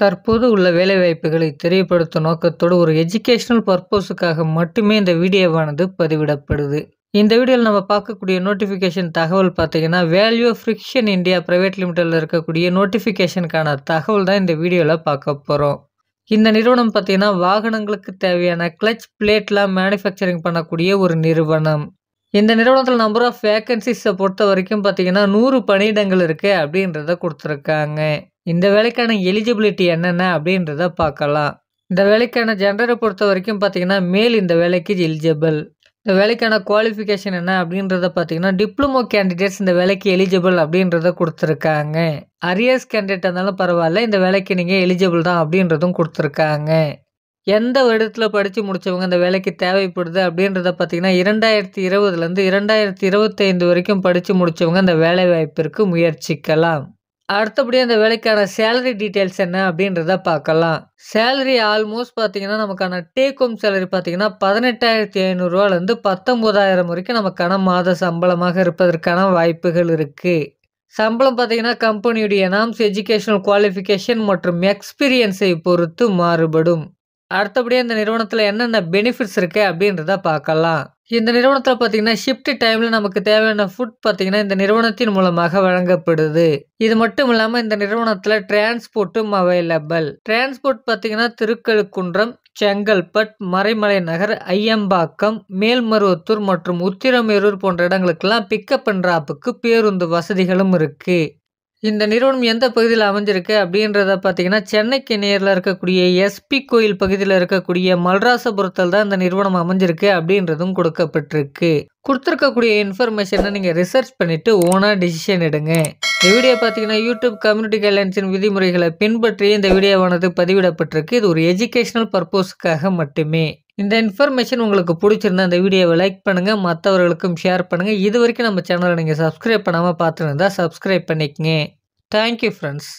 தற்போது உள்ள வேலைவாய்ப்புகளை தெரியப்படுத்தும் நோக்கத்தோடு ஒரு எஜுகேஷனல் பர்ப்பஸுக்காக மட்டுமே இந்த வீடியோவானது பதிவிடப்படுது. இந்த வீடியோவில் நம்ம பார்க்கக்கூடிய நோட்டிஃபிகேஷன் தகவல் பார்த்தீங்கன்னா, வேல்யூ ஃப்ரிக்ஷன் இந்தியா பிரைவேட் லிமிடெடில் இருக்கக்கூடிய நோட்டிஃபிகேஷனுக்கான தகவல் தான் இந்த வீடியோவில் பார்க்க போகிறோம். இந்த நிறுவனம் பார்த்தீங்கன்னா, வாகனங்களுக்கு தேவையான கிளட்ச் பிளேட்லாம் மேனுஃபேக்சரிங் பண்ணக்கூடிய ஒரு நிறுவனம். இந்த நிறுவனத்தில் நம்பர் ஆஃப் வேக்கன்சிஸை பொறுத்த வரைக்கும் பார்த்தீங்கன்னா 100 பணியிடங்கள் இருக்கு அப்படின்றத கொடுத்துருக்காங்க. இந்த வேலைக்கான எலிஜிபிலிட்டி என்னென்ன அப்படின்றத பார்க்கலாம். இந்த வேலைக்கான ஜெண்டரை பொறுத்த வரைக்கும் பார்த்தீங்கன்னா மேல் இந்த வேலைக்கு எலிஜிபிள். இந்த வேலைக்கான குவாலிஃபிகேஷன் என்ன அப்படின்றத பார்த்தீங்கன்னா டிப்ளமோ கேண்டிடேட்ஸ் இந்த வேலைக்கு எலிஜிபிள் அப்படின்றத கொடுத்துருக்காங்க. அரியர்ஸ் கேண்டிடேட் இருந்தாலும் பரவாயில்ல, இந்த வேலைக்கு நீங்கள் எலிஜிபிள் தான் அப்படின்றதும் கொடுத்துருக்காங்க. எந்த வருடத்தில் படித்து முடித்தவங்க இந்த வேலைக்கு தேவைப்படுது அப்படின்றத பார்த்தீங்கன்னா 2020லேருந்து 2025 வரைக்கும் படித்து முடித்தவங்க இந்த வேலை வாய்ப்பிற்கு முயற்சிக்கலாம். அடுத்தபடியாக இந்த வேலைக்கான சேலரி டீட்டெயில்ஸ் என்ன அப்படின்றத பார்க்கலாம். சேலரி ஆல்மோஸ்ட் பார்த்தீங்கன்னா நமக்கான டேக் ஹோம் சேலரி பார்த்தீங்கன்னா 18,500 19,000 வரைக்கும் நமக்கான மாத சம்பளமாக இருப்பதற்கான வாய்ப்புகள் இருக்குது. சம்பளம் பார்த்தீங்கன்னா கம்பெனியுடைய நாம்ஸ், எஜுகேஷனல் குவாலிஃபிகேஷன் மற்றும் எக்ஸ்பீரியன்ஸை பொறுத்து மாறுபடும். அடுத்தபடியாக இந்த நிறுவனத்தில் என்னென்ன பெனிஃபிட்ஸ் இருக்குது அப்படின்றத பார்க்கலாம். இந்த நிறுவனத்தில் பார்த்தீங்கன்னா ஷிஃப்ட் டைமில் நமக்கு தேவையான ஃபுட் பார்த்தீங்கன்னா இந்த நிறுவனத்தின் மூலமாக வழங்கப்படுது. இது மட்டும் இல்லாமல் இந்த நிறுவனத்தில் டிரான்ஸ்போர்ட்டும் அவைலபிள். டிரான்ஸ்போர்ட் பார்த்தீங்கன்னா திருக்கழுக்குன்றம், செங்கல்பட், மறைமலை நகர், ஐயம்பாக்கம், மேல்மருவத்தூர் மற்றும் உத்திரமேரூர் போன்ற இடங்களுக்கெல்லாம் பிக்கப் அண்ட் டிராப்புக்கு பேருந்து வசதிகளும் இருக்குது. இந்த நிறுவனம் எந்த பகுதியில் அமைஞ்சிருக்கு அப்படின்றத பார்த்தீங்கன்னா சென்னைக்கு நேரில் இருக்கக்கூடிய எஸ்பி கோயில் பகுதியில் இருக்கக்கூடிய மல்ராசபுரத்தில் தான் இந்த நிறுவனம் அமைஞ்சிருக்கு அப்படின்றதும் கொடுக்கப்பட்டிருக்கு. கொடுத்துருக்கக்கூடிய இன்ஃபர்மேஷனை நீங்கள் ரிசர்ச் பண்ணிவிட்டு ஓனாக டிசிஷன் எடுங்க. இந்த வீடியோ பார்த்தீங்கன்னா யூடியூப் கம்யூனிட்டி கைட்லைன்ஸின் விதிமுறைகளை பின்பற்றி இந்த வீடியோவானது பதிவிடப்பட்டிருக்கு. இது ஒரு எஜுகேஷனல் பர்பஸ்க்காக மட்டுமே. இந்த இன்ஃபர்மேஷன் உங்களுக்கு பிடிச்சிருந்தா இந்த வீடியோவை லைக் பண்ணுங்கள், மற்றவர்களுக்கும் ஷேர் பண்ணுங்கள். இது வரைக்கும் நம்ம சேனலை நீங்கள் சப்ஸ்கிரைப் பண்ணாமல் பார்த்துருந்தா சப்ஸ்கிரைப் பண்ணிக்கங்க. Thank you friends.